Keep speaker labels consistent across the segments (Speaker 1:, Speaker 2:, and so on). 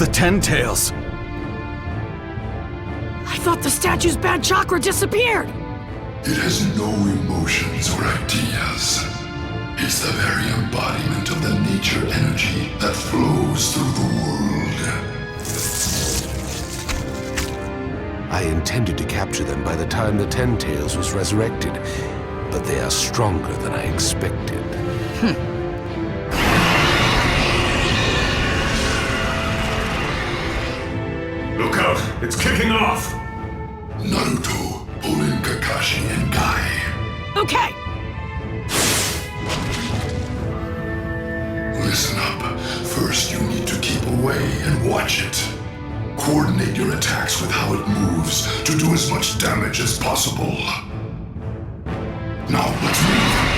Speaker 1: the Ten Tails.
Speaker 2: I thought the statue's bad chakra disappeared.
Speaker 3: It has no emotions or ideas. It's the very embodiment of the nature energy that flows through the world.
Speaker 4: I intended to capture them by the time the Ten Tails was resurrected, but they are stronger than I expected.
Speaker 5: Look out! It's kicking off!
Speaker 3: Naruto, pull in Kakashi and Guy.
Speaker 2: Okay.
Speaker 3: Listen up. First, you need to keep away and watch it. Coordinate your attacks with how it moves to do as much damage as possible. Now, let's move.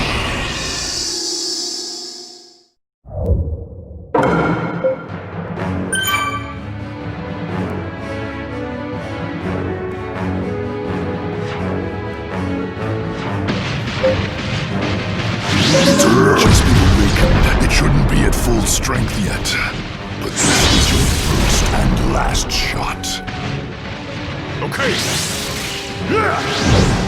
Speaker 3: It's only just been awakened. It shouldn't be at full strength yet. But this is your first and last shot.
Speaker 5: Okay! Yeah!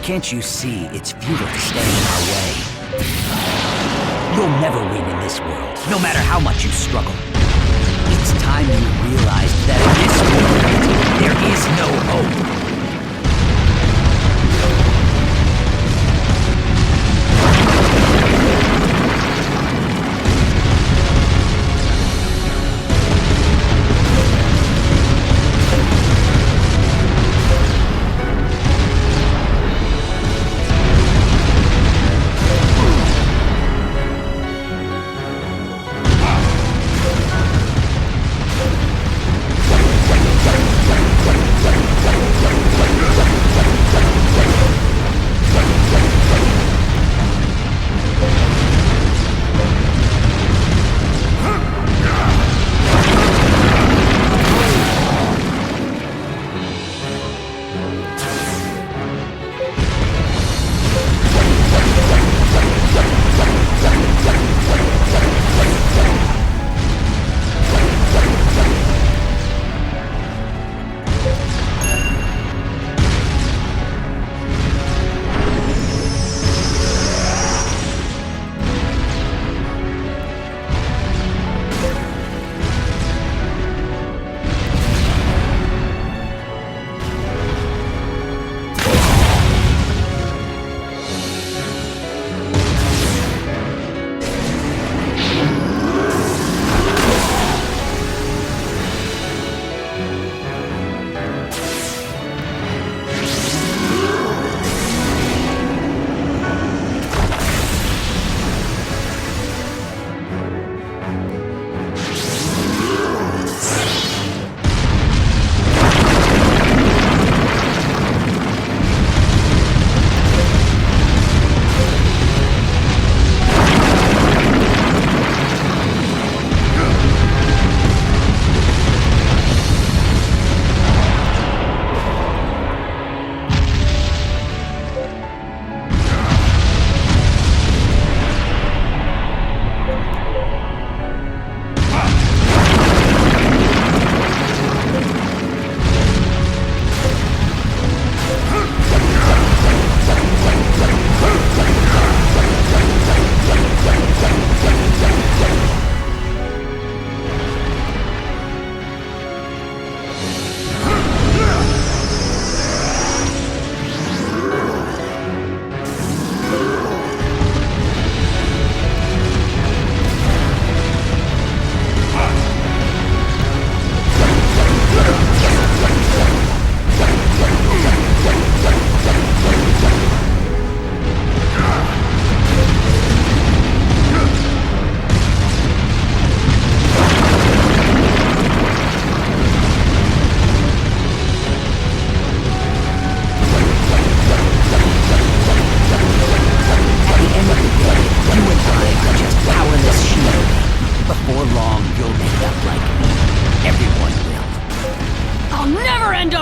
Speaker 1: Can't you see it's futile to stand in our way? You'll never win in this world, no matter how much you struggle. It's time you realized that in this world, there is no hope.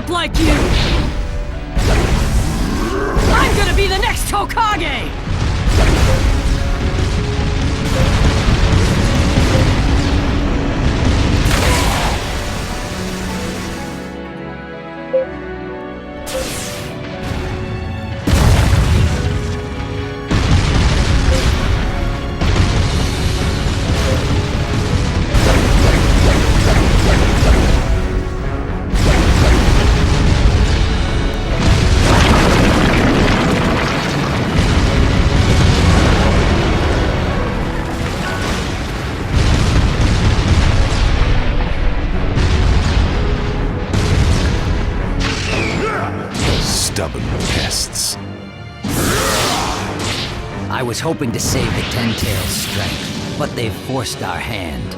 Speaker 2: like you! I'm gonna be the next Hokage!
Speaker 4: Stubborn pests.
Speaker 1: I was hoping to save the Ten Tails' strength, but they've forced our hand.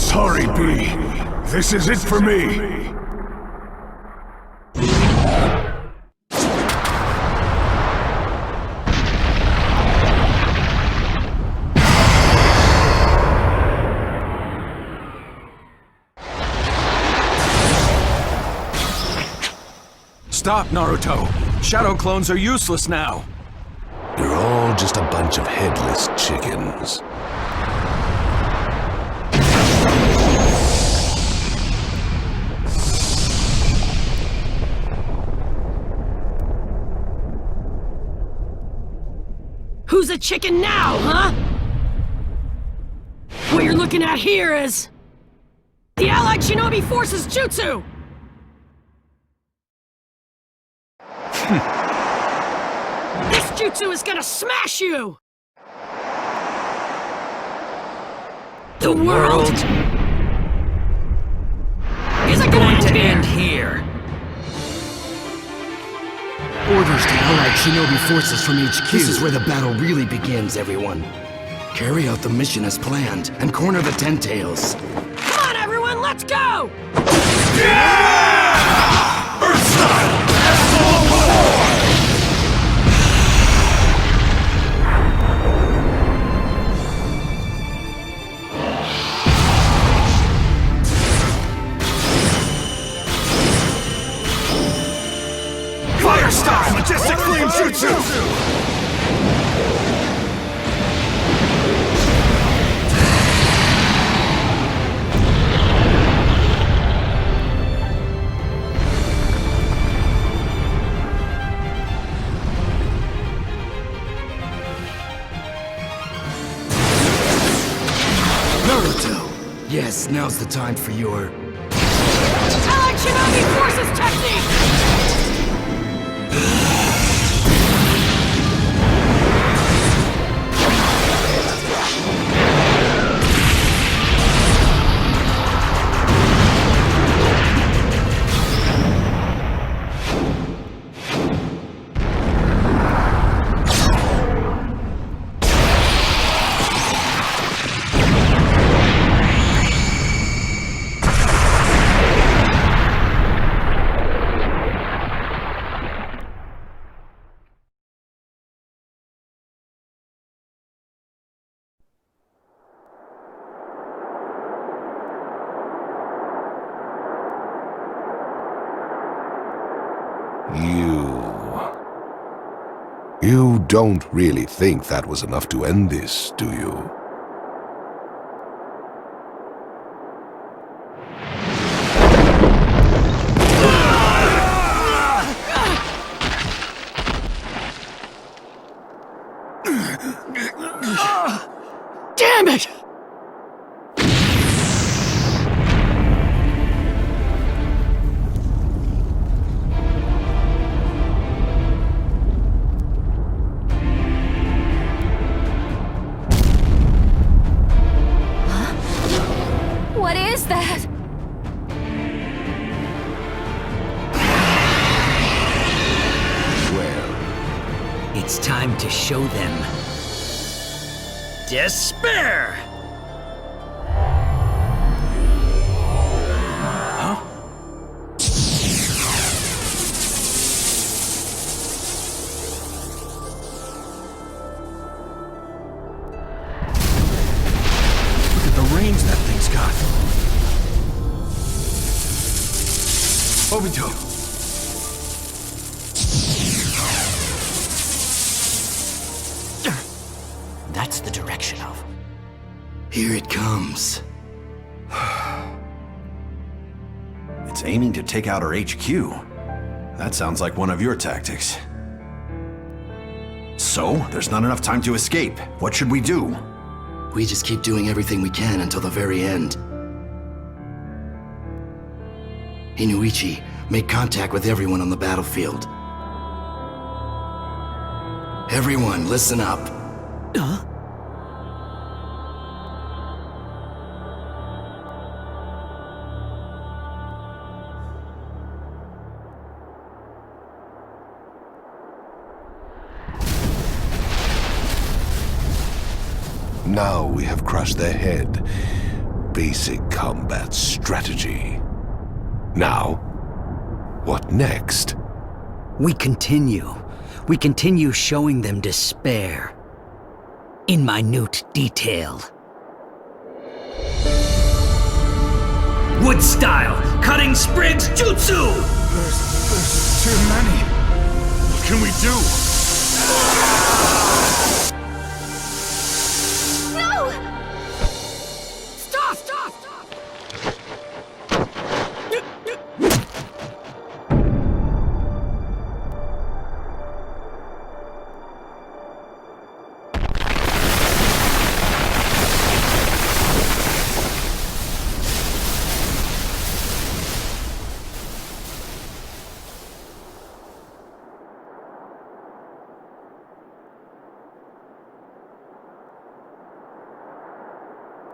Speaker 5: Sorry, B. This is it for me.
Speaker 6: Stop, Naruto! Shadow clones are useless now!
Speaker 4: You're all just a bunch of headless chickens.
Speaker 2: Who's a chicken now, huh? What you're looking at here is... the Allied Shinobi Forces Jutsu! This jutsu is gonna smash you!
Speaker 1: The world
Speaker 2: Is it
Speaker 1: going to
Speaker 2: here?
Speaker 1: end here. Orders to Allied Shinobi forces from HQ. This is where the battle really begins, everyone. Carry out the mission as planned and corner the Ten Tails.
Speaker 2: Come on, everyone, let's go!
Speaker 5: Fire style! Majestic flame jutsu!
Speaker 1: Naruto! Yes, now's the time for your...
Speaker 2: Allied Shinobi Forces technique!
Speaker 4: You don't really think that was enough to end this, do you?
Speaker 2: Damn it!
Speaker 7: What is that?
Speaker 4: Well,
Speaker 1: It's time to show them... despair!
Speaker 6: Look at the range that thing's got. Obito!
Speaker 1: That's the direction of... Here it comes.
Speaker 8: It's aiming to take out our HQ. That sounds like one of your tactics. So, there's not enough time to escape. What should we do?
Speaker 1: We just keep doing everything we can until the very end. Inuichi, make contact with everyone on the battlefield. Everyone, listen up. Huh?
Speaker 4: now we have crushed their head. basic combat strategy. Now, what next?
Speaker 1: We continue. We continue showing them despair. In minute detail. Wood style, cutting sprigs jutsu!
Speaker 5: There's too many. What can we do?
Speaker 7: No!
Speaker 2: Stop! Stop! Stop!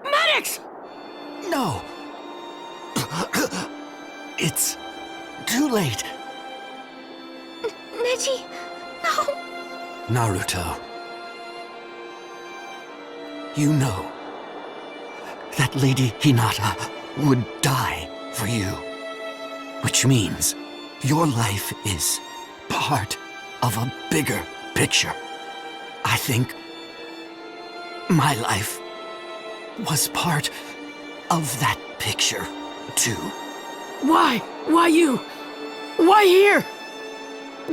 Speaker 2: Medics!
Speaker 1: No! It's too late.
Speaker 7: Neji, no!
Speaker 1: Naruto. You know that Lady Hinata would die for you. Which means your life is part of a bigger picture. I think my life was part of that picture, too.
Speaker 2: Why? Why you? Why here?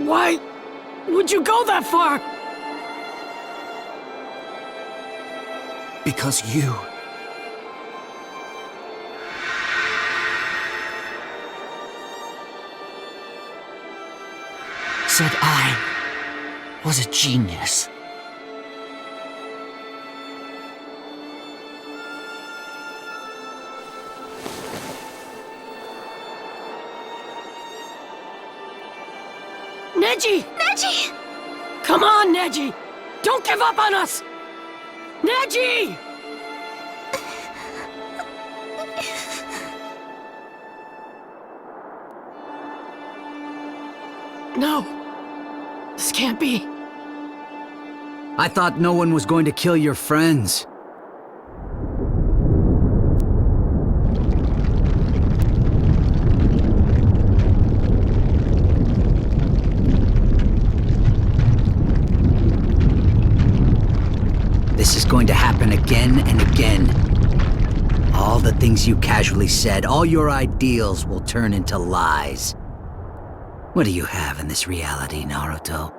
Speaker 2: Why would you go that far?
Speaker 1: Because you said I was a genius.
Speaker 2: Neji!
Speaker 7: Neji!
Speaker 2: Come on, Neji! Don't give up on us! Neji! No. This can't be.
Speaker 1: I thought no one was going to kill your friends. This is going to happen again and again. All the things you casually said, all your ideals will turn into lies. What do you have in this reality, Naruto?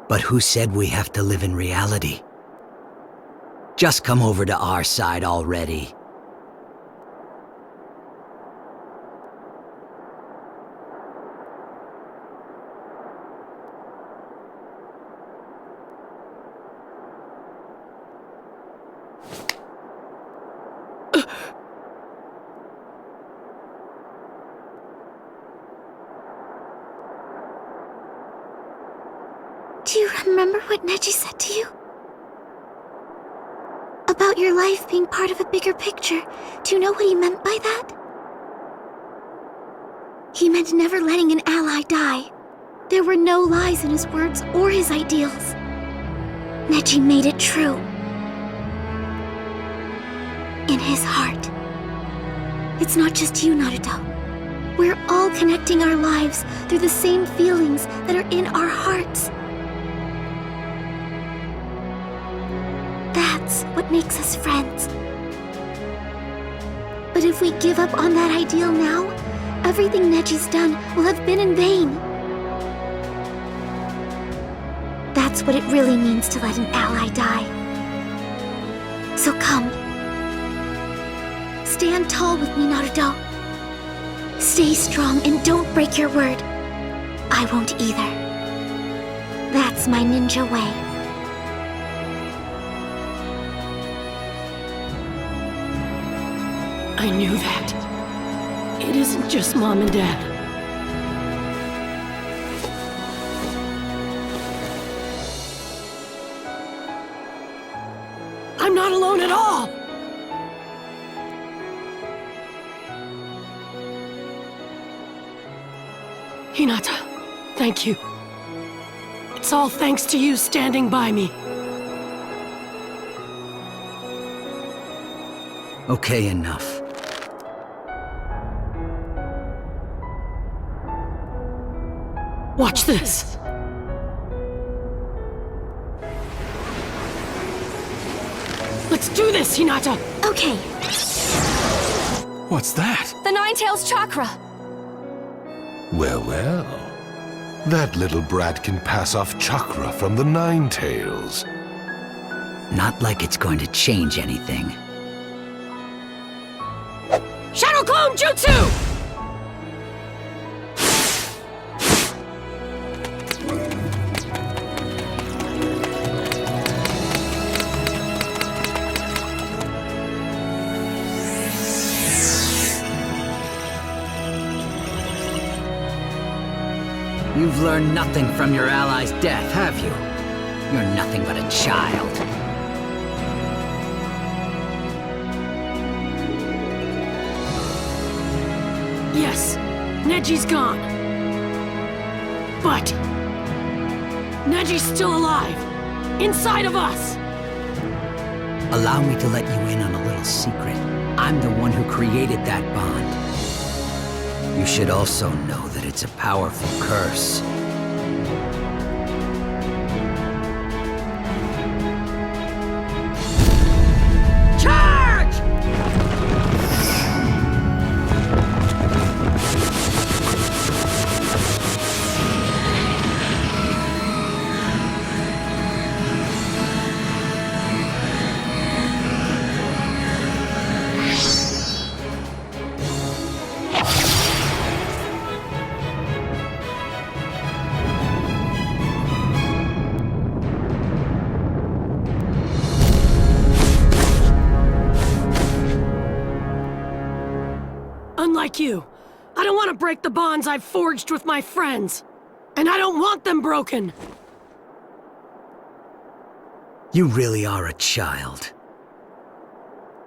Speaker 1: But who said we have to live in reality? Just come over to our side already.
Speaker 7: Do you remember what Neji said to you? About your life being part of a bigger picture. Do you know what he meant by that? He meant never letting an ally die. There were no lies in his words or his ideals. Neji made it true. In his heart. It's not just you, Naruto. We're all connecting our lives through the same feelings that are in our hearts. That's what makes us friends. But if we give up on that ideal now, everything Neji's done will have been in vain. That's what it really means to let an ally die. So come. Stand tall with me, Naruto. Stay strong and don't break your word. I won't either. That's my ninja way.
Speaker 2: I knew that. It isn't just Mom and Dad. I'm not alone at all! Hinata, thank you. It's all thanks to you standing by me.
Speaker 1: Okay, enough.
Speaker 2: Watch this. Let's do this, Hinata!
Speaker 7: Okay,
Speaker 6: What's that?
Speaker 9: The Nine-Tails chakra!
Speaker 4: Well, well. That little brat can pass off chakra from the Nine-Tails.
Speaker 1: Not like it's going to change anything.
Speaker 2: Shadow Clone Jutsu!
Speaker 1: You've learned nothing from your ally's death, have you? You're nothing but a child.
Speaker 2: Yes, Neji's gone. But Neji's still alive, inside of us.
Speaker 1: Allow me to let you in on a little secret. I'm the one who created that bond. You should also know that it's a powerful curse.
Speaker 2: Charge! Unlike you, I don't want to break the bonds I've forged with my friends. And I don't want them broken.
Speaker 1: You really are a child.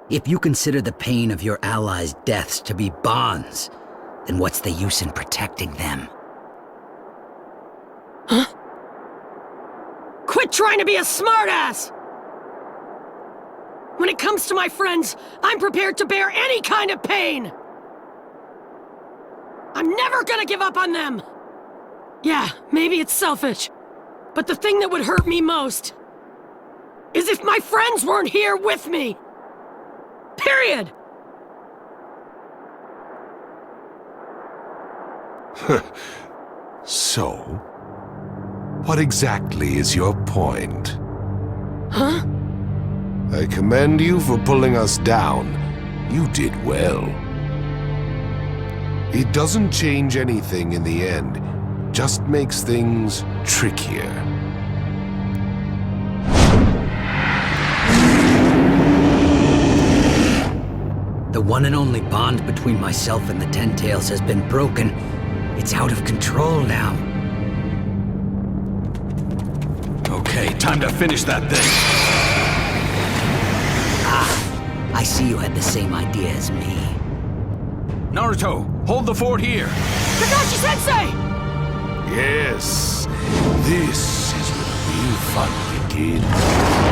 Speaker 1: If you consider the pain of your allies' deaths to be bonds, then what's the use in protecting them?
Speaker 2: Huh? Quit trying to be a smartass! When it comes to my friends, I'm prepared to bear any kind of pain! I'm never gonna give up on them! Yeah, maybe it's selfish, but the thing that would hurt me most is if my friends weren't here with me! Period!
Speaker 4: So, what exactly is your point?
Speaker 2: Huh?
Speaker 4: I commend you for pulling us down. You did well. It doesn't change anything in the end, just makes things trickier.
Speaker 1: The one and only bond between myself and the Ten Tails has been broken. It's out of control now.
Speaker 6: Okay, time to finish that thing.
Speaker 1: Ah, I see you had the same idea as me.
Speaker 6: Naruto, hold the fort here.
Speaker 2: Kakashi-sensei!
Speaker 4: Yes, this is where the real fun begins.